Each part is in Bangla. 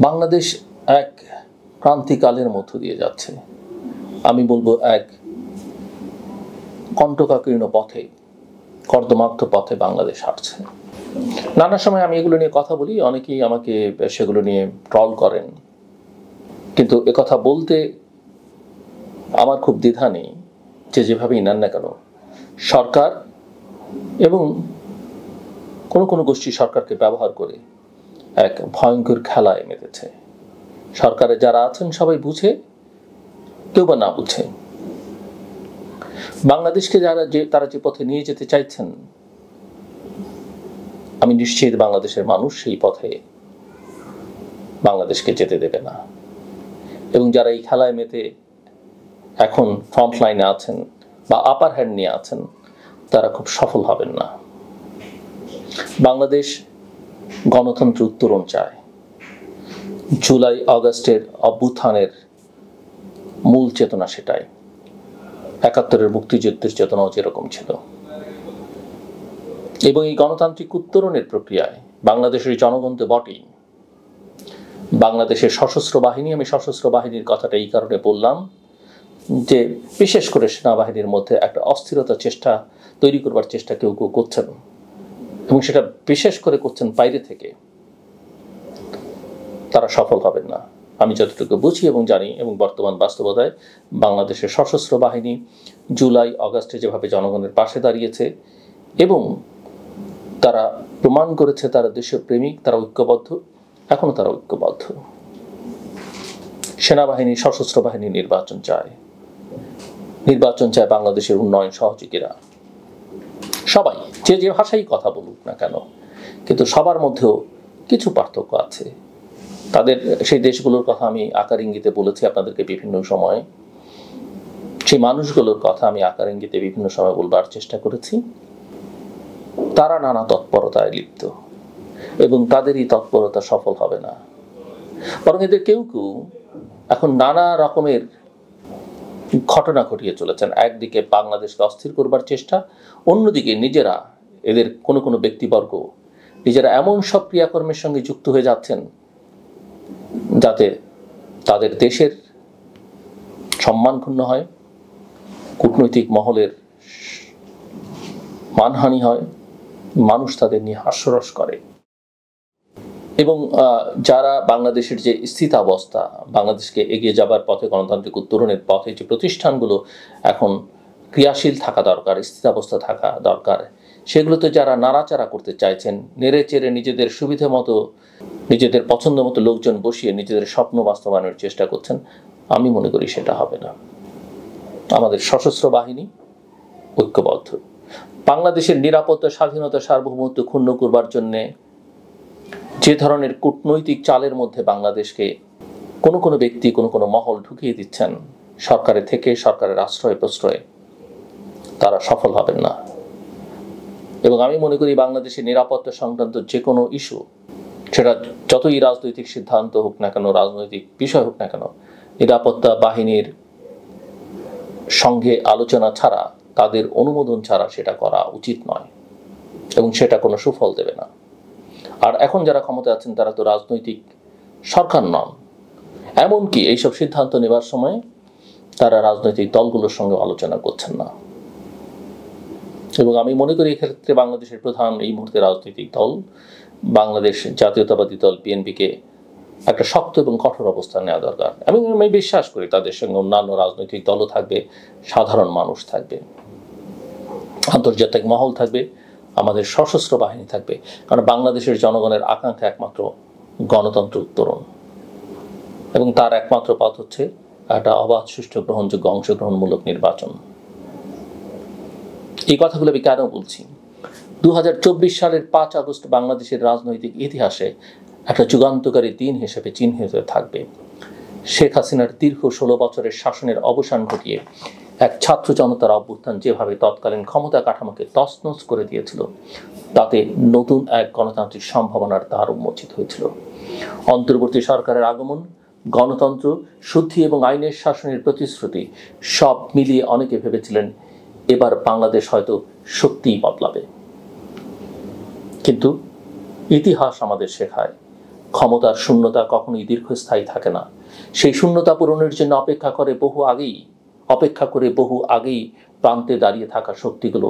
বাংলাদেশ এক ক্রান্তিকালের মধ্য দিয়ে যাচ্ছে। আমি বলবো এক কণ্টকাকীর্ণ পথে, কর্দমাক্ত পথে বাংলাদেশ হাঁটছে। নানা সময় আমি এগুলো নিয়ে কথা বলি, অনেকেই আমাকে সেগুলো নিয়ে ট্রল করেন, কিন্তু একথা বলতে আমার খুব দ্বিধা নেই যে যেভাবেই নেন না কেন সরকার এবং কোনো কোনো গোষ্ঠী সরকারকে ব্যবহার করে এক ভয়ঙ্কর খেলায় মেতেছে। সরকারে যারা আছেন সবাই বুঝে, কেউ বা না বুঝে। বাংলাদেশকে তারা যে পথে নিয়ে যেতে চাইছেন, আমি নিশ্চিত বাংলাদেশের মানুষ সেই পথে বাংলাদেশকে যেতে দেবে না। এবং যারা এই খেলায় মেতে এখন ফ্রন্ট লাইনে আছেন বা আপার হ্যান্ড নিয়ে আছেন, তারা খুব সফল হবেন না। বাংলাদেশ গণতন্ত্র উত্তরণ চায়। জুলাই আগস্টের অভ্যুত্থানের মূল চেতনা সেটাই। ৭১-এর মুক্তিযুদ্ধের চেতনাও যেরকম ছিল। এবং এই গণতান্ত্রিক উত্তরণের প্রক্রিয়ায় বাংলাদেশের জনগণ তো বটেই, বাংলাদেশের সশস্ত্র বাহিনী, আমি সশস্ত্র বাহিনীর কথাটা এই কারণে বললাম যে বিশেষ করে সেনাবাহিনীর মধ্যে একটা অস্থিরতা তৈরি করবার চেষ্টা কেউ কেউ করছেন, এবং সেটা বিশেষ করে করছেন বাইরে থেকে। তারা সফল হবেন না আমি যতটুকু বুঝি এবং জানি। এবং বর্তমান বাস্তবতায় বাংলাদেশের সশস্ত্র বাহিনী জুলাই আগস্টে যেভাবে জনগণের পাশে দাঁড়িয়েছে এবং তারা প্রমাণ করেছে তারা দেশপ্রেমিক, তারা ঐক্যবদ্ধ, এখনো তারা ঐক্যবদ্ধ। সেনাবাহিনী, সশস্ত্র বাহিনী নির্বাচন চায় বাংলাদেশের উন্নয়ন সহযোগীরা সবাই, যে যে ভাষাই কথা বলুক না কেন, কিন্তু সবার মধ্যেও কিছু পার্থক্য আছে। তাদের সেই দেশগুলোর কথা আমি আকার ইঙ্গিতে বলেছি আপনাদেরকে বিভিন্ন সময়, সেই মানুষগুলোর কথা আমি আকার ইঙ্গিতে বিভিন্ন সময় বলবার চেষ্টা করেছি। তারা নানা তৎপরতায় লিপ্ত এবং তাদেরই তৎপরতা সফল হবে না। বরং এদের কেউ কেউ এখন নানা রকমের ঘটনা ঘটিয়ে চলেছেন। একদিকে বাংলাদেশকে অস্থির করবার চেষ্টা, অন্যদিকে নিজেরা, এদের কোনো কোনো ব্যক্তিবর্গ নিজেরা এমন সব ক্রিয়াকর্মের সঙ্গে যুক্ত হয়ে যাচ্ছেন যাতে তাদের দেশের সম্মান ক্ষুণ্ণ হয়, কূটনৈতিক মহলের মানহানি হয়, মানুষ তাদের নিয়ে হাস্যরস করে। এবং যারা বাংলাদেশের যে স্থিতাবস্থা, বাংলাদেশকে এগিয়ে যাবার পথে, গণতান্ত্রিক উত্তরণের পথে যে প্রতিষ্ঠানগুলো এখন ক্রিয়াশীল থাকা দরকার, স্থিতাবস্থা থাকা দরকার, সেগুলোতে যারা নাড়াচাড়া করতে চাইছেন, নেড়ে চেড়ে নিজেদের সুবিধা মতো, নিজেদের পছন্দ মতো লোকজন বসিয়ে নিজেদের স্বপ্ন বাস্তবায়নের চেষ্টা করছেন, আমি মনে করি সেটা হবে না। আমাদের সশস্ত্র বাহিনী ঐক্যবদ্ধ। বাংলাদেশের নিরাপত্তা, স্বাধীনতা, সার্বভৌমত্ব ক্ষুণ্ণ করবার জন্যে যে ধরনের কূটনৈতিক চালের মধ্যে বাংলাদেশকে কোনো কোনো ব্যক্তি, কোনো কোনো মহল ঢুকিয়ে দিচ্ছেন সরকারে থেকে, সরকারের আশ্রয় প্রশ্রয়ে, তারা সফল হবেন না। এবং আমি মনে করি বাংলাদেশের নিরাপত্তা সংক্রান্ত যে কোনো ইস্যু, সেটা যতই রাজনৈতিক সিদ্ধান্ত হোক না কেন, রাজনৈতিক বিষয় হোক না কেন, নিরাপত্তা বাহিনীর সঙ্গে আলোচনা ছাড়া, তাদের অনুমোদন ছাড়া সেটা করা উচিত নয় এবং সেটা কোনো সুফল দেবে না। আর এখন যারা ক্ষমতায় আছেন তারা তো রাজনৈতিক সরকার নন, এমনকি এইসব সিদ্ধান্ত নেবার সময় তারা রাজনৈতিক দলগুলোর সঙ্গে আলোচনা করছেন না। এবং আমি মনে করি এক্ষেত্রে বাংলাদেশের প্রধান এই মুহূর্তে রাজনৈতিক দল, বাংলাদেশ জাতীয়তাবাদী দল বিএনপিকে একটা শক্ত এবং কঠোর অবস্থান নেওয়া দরকার। আমি বিশ্বাস করি তাদের সঙ্গে অন্যান্য রাজনৈতিক দলও থাকবে, সাধারণ মানুষ থাকবে, আন্তর্জাতিক মহল থাকবে, আমাদের সশস্ত্র বাহিনী থাকবে। কারণ বাংলাদেশের জনগণের আকাঙ্ক্ষা একমাত্র গণতন্ত্র উত্তরণ, এবং তার একমাত্র পথ হচ্ছে একটা অবাধ, সুষ্ঠু, গ্রহণযোগ্য, অংশগ্রহণমূলক নির্বাচন। এই কথাগুলো আমি কেন বলছি? ২০২৪ সালের ৫ আগস্ট বাংলাদেশের রাজনৈতিক ইতিহাসে একটা যুগান্তকারী দিন হিসেবে চিহ্নিত থাকবে। শেখ হাসিনার দীর্ঘ ১৬ বছরের শাসনের অবসান ঘটিয়ে এক ছাত্র জনতার অভ্যুত্থান যেভাবে তৎকালীন ক্ষমতা কাঠামোকে তছনছ করে দিয়েছিল, তাতে নতুন এক গণতান্ত্রিক সম্ভাবনার দ্বার উন্মোচিত হয়েছিল। অন্তর্বর্তী সরকারের আগমন, গণতন্ত্র, শুদ্ধি এবং আইনের শাসনের প্রতিশ্রুতি সব মিলিয়ে অনেকে ভেবেছিলেন এবার বাংলাদেশ হয়তো সত্যিই বদলাবে। কিন্তু ইতিহাস আমাদের শেখায় ক্ষমতার শূন্যতা কখনোই দীর্ঘস্থায়ী থাকে না। সেই শূন্যতা পূরণের জন্য অপেক্ষা করে বহু আগেই প্রান্তে দাঁড়িয়ে থাকা শক্তিগুলো।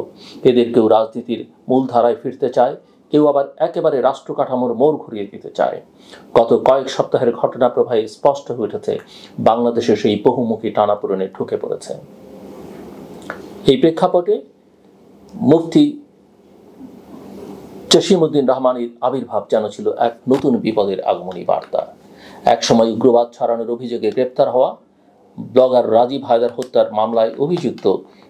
এদের কেউ রাজনীতির মূলধারায় ফিরতে চায়, কেউ আবার একেবারে রাষ্ট্র কাঠামোর মোড় ঘুরিয়ে দিতে চায়। গত কয়েক সপ্তাহের ঘটনা প্রবাহে স্পষ্ট হয়ে উঠেছে বাংলাদেশে সেই বহুমুখী টানাপোড়েনে ঢুকে পড়েছে। এই প্রেক্ষাপটে মুফতি জসিমউদ্দিন রহমানের আবির্ভাব যেন ছিল এক নতুন বিপদের আগমনী বার্তা। একসময় উগ্রবাদ ছড়ানোর অভিযোগে গ্রেপ্তার হওয়া ব্লগার রাজীব হায়দার হত্যার মামলায় অভিযুক্ত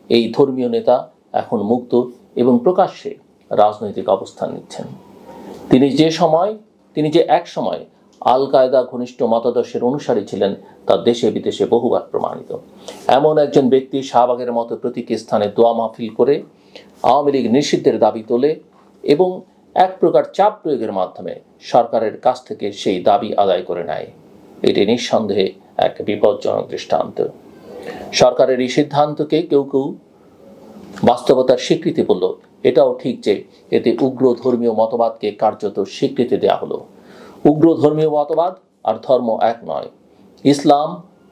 এই ধর্মীয় নেতা এখন মুক্ত এবং প্রকাশ্যে রাজনৈতিক অবস্থান নিচ্ছেন। তিনি যে এক সময় আল কায়দা ঘনিষ্ঠ মতাদর্শের অনুসারী ছিলেন তা দেশে বিদেশে বহুবার প্রমাণিত। এমন একজন ব্যক্তি শাহবাগের মতো প্রতীকী স্থানে দোয়া মাহফিল করে আওয়ামী লীগ নিষিদ্ধের দাবি তোলে এবং এক প্রকার চাপ প্রয়োগের মাধ্যমে সরকারের কাছ থেকে সেই দাবি আদায় করে নেয়। এটি নিঃসন্দেহে এক বিপজ্জনক দৃষ্টান্ত। সরকারের এই সিদ্ধান্তকে কেউ কেউ বাস্তবতার স্বীকৃতি বলল। এটাও ঠিক যে এতে উগ্র ধর্মীয় মতবাদকে কার্যত স্বীকৃতি দেওয়া হলো। উগ্র ধর্মীয় মতবাদ আর ধর্ম এক নয়। ইসলাম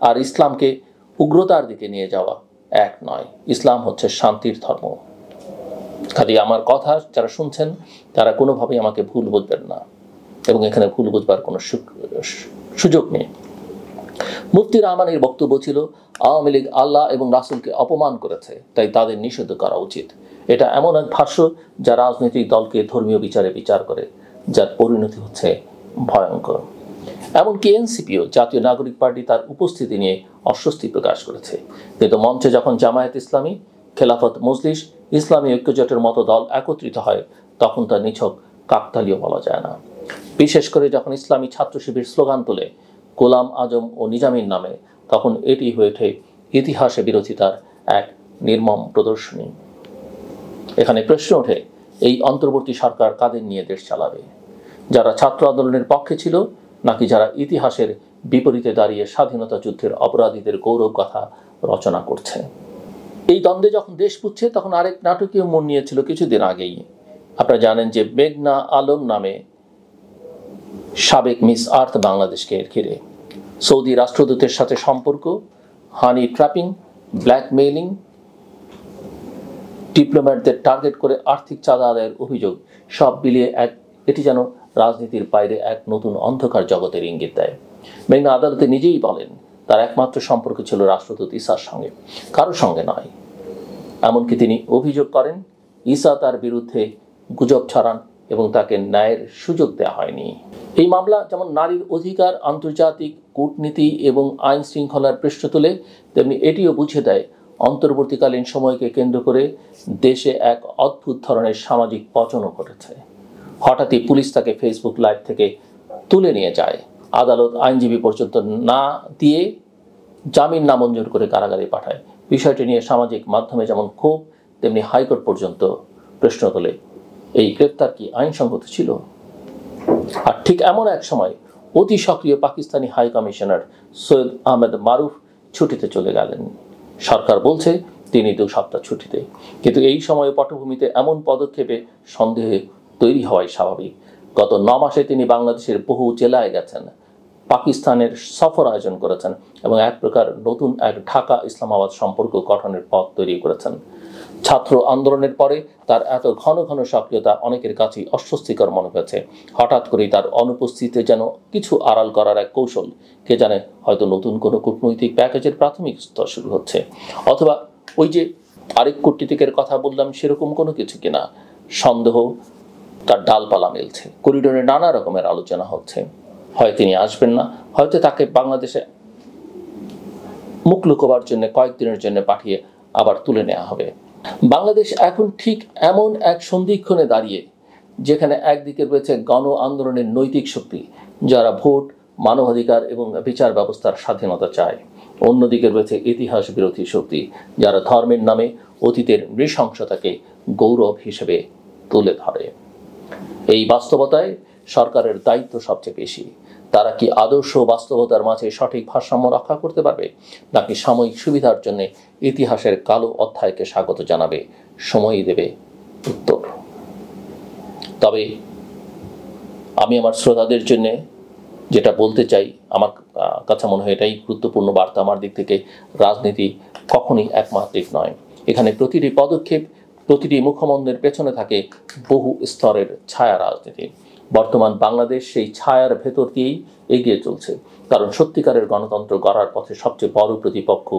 আর ইসলামকে উগ্রতার দিকে নিয়ে যাওয়া এক নয়। ইসলাম হচ্ছে শান্তির ধর্ম। কাজে আমার কথা যারা শুনছেন তারা কোনোভাবেই আমাকে ভুল বুঝবেন না, এবং এখানে ভুল বুঝবার কোনো সুযোগ নেই। মুফতি রহমানের বক্তব্য ছিল, আওয়ামী লীগ আল্লাহ এবং রাসূলকে অপমান করেছে, তাই তাদের নিষিদ্ধ করা উচিত। এটা এমন এক ভাষ্য যা রাজনৈতিক দলকে ধর্মীয় বিচারে বিচার করে, যার পরিণতি হচ্ছে ভয়ঙ্কর। এমনকি এনসিপিও, জাতীয় নাগরিক পার্টি, তার উপস্থিতি নিয়ে অস্বস্তি প্রকাশ করেছে। কিন্তু মঞ্চে যখন জামায়াত ইসলামী, খেলাফত মজলিস, ইসলামী ঐক্যজোটের মতো দল একত্রিত হয় তখন তা নিছক কাকতালীয় বলা যায় না। বিশেষ করে যখন ইসলামী ছাত্র শিবির স্লোগান তোলে গোলাম আজম ও নিজামীর নামে, তখন এটি হয়ে ওঠে ইতিহাসে বিরোধিতার এক নির্মম প্রদর্শনী। এখানে প্রশ্ন ওঠে, এই অন্তর্বর্তী সরকার কাদের নিয়ে দেশ চালাবে? যারা ছাত্র আন্দোলনের পক্ষে ছিল, নাকি যারা ইতিহাসের বিপরীতে দাঁড়িয়ে স্বাধীনতা যুদ্ধের অপরাধীদের গৌরব গাথা রচনা করছে? এই দ্বন্দ্বে যখন দেশ পুচ্ছে তখন আরেক নাটকীয় মন নিয়েছিল কিছুদিন আগেই। আপনারা জানেন যে মেঘনা আলম নামে সাবেক মিস আর্থ বাংলাদেশকে ঘিরে সৌদি রাষ্ট্রদূতের সাথে সম্পর্ক, হানি ট্র্যাপিং, ব্ল্যাকমেইলিং, ডিপ্লোম্যাটদের টার্গেট করে আর্থিক চাঁদা আদায়ের অভিযোগ, সব মিলিয়ে এটি যেন রাজনীতির বাইরে এক নতুন অন্ধকার জগতের ইঙ্গিত দেয়। মেঘনা আদালতে নিজেই বলেন তার একমাত্র সম্পর্ক ছিল রাষ্ট্রদূত ঈসার সঙ্গে, কারোর সঙ্গে নয়। এমনকি তিনি অভিযোগ করেন ঈসা তার বিরুদ্ধে গুজব ছড়ান এবং তাকে ন্যায়ের সুযোগ দেওয়া হয়নি। এই মামলা যেমন নারীর অধিকার, আন্তর্জাতিক কূটনীতি এবং আইন শৃঙ্খলার পৃষ্ঠ তুলে, তেমনি এটিও বুঝিয়ে দেয় অন্তর্বর্তীকালীন সময়কে কেন্দ্র করে দেশে এক অদ্ভুত ধরনের সামাজিক পচনও ঘটেছে। হঠাৎই পুলিশ তাকে ফেসবুক লাইভ থেকে তুলে নিয়ে যায়, আদালত আইনজীবী পর্যন্ত না দিয়ে জামিন নামঞ্জুর করে কারাগারে পাঠায়। বিষয়টি নিয়ে সামাজিক মাধ্যমে যেমন ক্ষোভ, তেমনি হাইকোর্ট পর্যন্ত প্রশ্ন তোলে, এই গ্রেপ্তার কি আইনসঙ্গত ছিল? আর ঠিক এমন এক সময় অতি সক্রিয় পাকিস্তানি হাই কমিশনার সৈয়দ আহমেদ মারুফ ছুটিতে চলে গেলেন। সরকার বলছে তিনি 2 সপ্তাহ ছুটিতে, কিন্তু এই সময়ে পটভূমিতে এমন পদক্ষেপে সন্দেহে তৈরি হওয়াই স্বাভাবিক। গত 9 মাসে তিনি বাংলাদেশের বহু জেলায় গেছেন, পাকিস্তানের সফর আয়োজন করেছেন এবং এক প্রকার নতুন এক ঢাকা ইসলামাবাদ সম্পর্ক গঠনের পথ তৈরি করেছেন। ছাত্র আন্দোলনের পরে তার এত ঘন ঘন সক্রিয়তা অনেকের কাছেই অস্বস্তিকর মনে হয়েছে। হঠাৎ করেই তার অনুপস্থিতিতে যেন কিছু আড়াল করার এক কৌশল, কে জানে, হয়তো নতুন কোনো কূটনৈতিক প্যাকেজের প্রাথমিক স্তর শুরু হচ্ছে, অথবা ওই যে আরেক কূটনীতিকের কথা বললাম সেরকম কোনো কিছু কিনা। সন্দেহ তার ডালপালা মেলছে, করিডোরে নানা রকমের আলোচনা হচ্ছে। হয় তিনি আসবেন না, হয়তো তাকে বাংলাদেশে মুখ লুকোবার জন্য কয়েকদিনের জন্য পাঠিয়ে আবার তুলে নেওয়া হবে। বাংলাদেশ এখন ঠিক এমন এক সন্ধিক্ষণে দাঁড়িয়ে, যেখানে একদিকে রয়েছে গণ আন্দোলনের নৈতিক শক্তি যারা ভোট, মানবাধিকার এবং বিচার ব্যবস্থার স্বাধীনতা চায়, অন্যদিকে রয়েছে ইতিহাস বিরোধী শক্তি যারা ধর্মের নামে অতীতের নৃশংসতাকে গৌরব হিসেবে তুলে ধরে। এই বাস্তবতায় সরকারের দায়িত্ব সবচেয়ে বেশি। তারা কি আদর্শ বাস্তবতার মাঝে সঠিক ভারসাম্য রক্ষা করতে পারবে, নাকি সাময়িক সুবিধার জন্য ইতিহাসের কালো অধ্যায়কে স্বাগত জানাবে? সময়ই দেবে উত্তর। তবে আমি আমার শ্রোতাদের জন্য যেটা বলতে চাই, আমার কাছে মনে হয় এটাই গুরুত্বপূর্ণ বার্তা আমার দিক থেকে, রাজনীতি কখনই একমাত্রিক নয়। এখানে প্রতিটি পদক্ষেপ, প্রতিটি মুখমণ্ডলের পেছনে থাকে বহু স্তরের ছায়া রাজনীতি। বর্তমান বাংলাদেশ সেই ছায়ার ভেতর দিয়েই এগিয়ে চলছে, কারণ সত্যিকারের গণতন্ত্র গড়ার পথে সবচেয়ে বড় প্রতিপক্ষ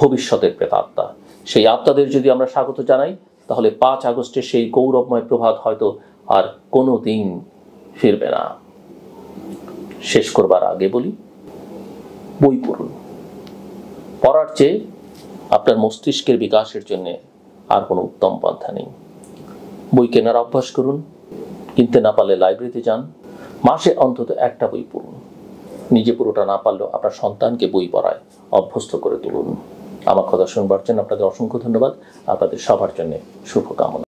ভবিষ্যতের প্রেতাত্মা। সেই আত্মাদের যদি আমরা স্বাগত জানাই, তাহলে 5 আগস্টের সেই গৌরবময় প্রভাত হয়তো আর কোনো দিন ফিরবে না। শেষ করবার আগে বলি, বই পড়ুন। পড়ার চেয়ে আপনার মস্তিষ্কের বিকাশের জন্য আর কোনো উত্তম পন্থা নেই। বই কেনার অভ্যাস করুন, কিনতে না পারলে লাইব্রেরিতে যান, মাসে অন্তত একটা বই পড়ুন। নিজে পুরোটা না পারলেও আপনার সন্তানকে বই পড়ায় অভ্যস্ত করে তুলুন। আমার কথা শুনবার জন্য আপনাদের অসংখ্য ধন্যবাদ। আপনাদের সবার জন্য শুভকামনা।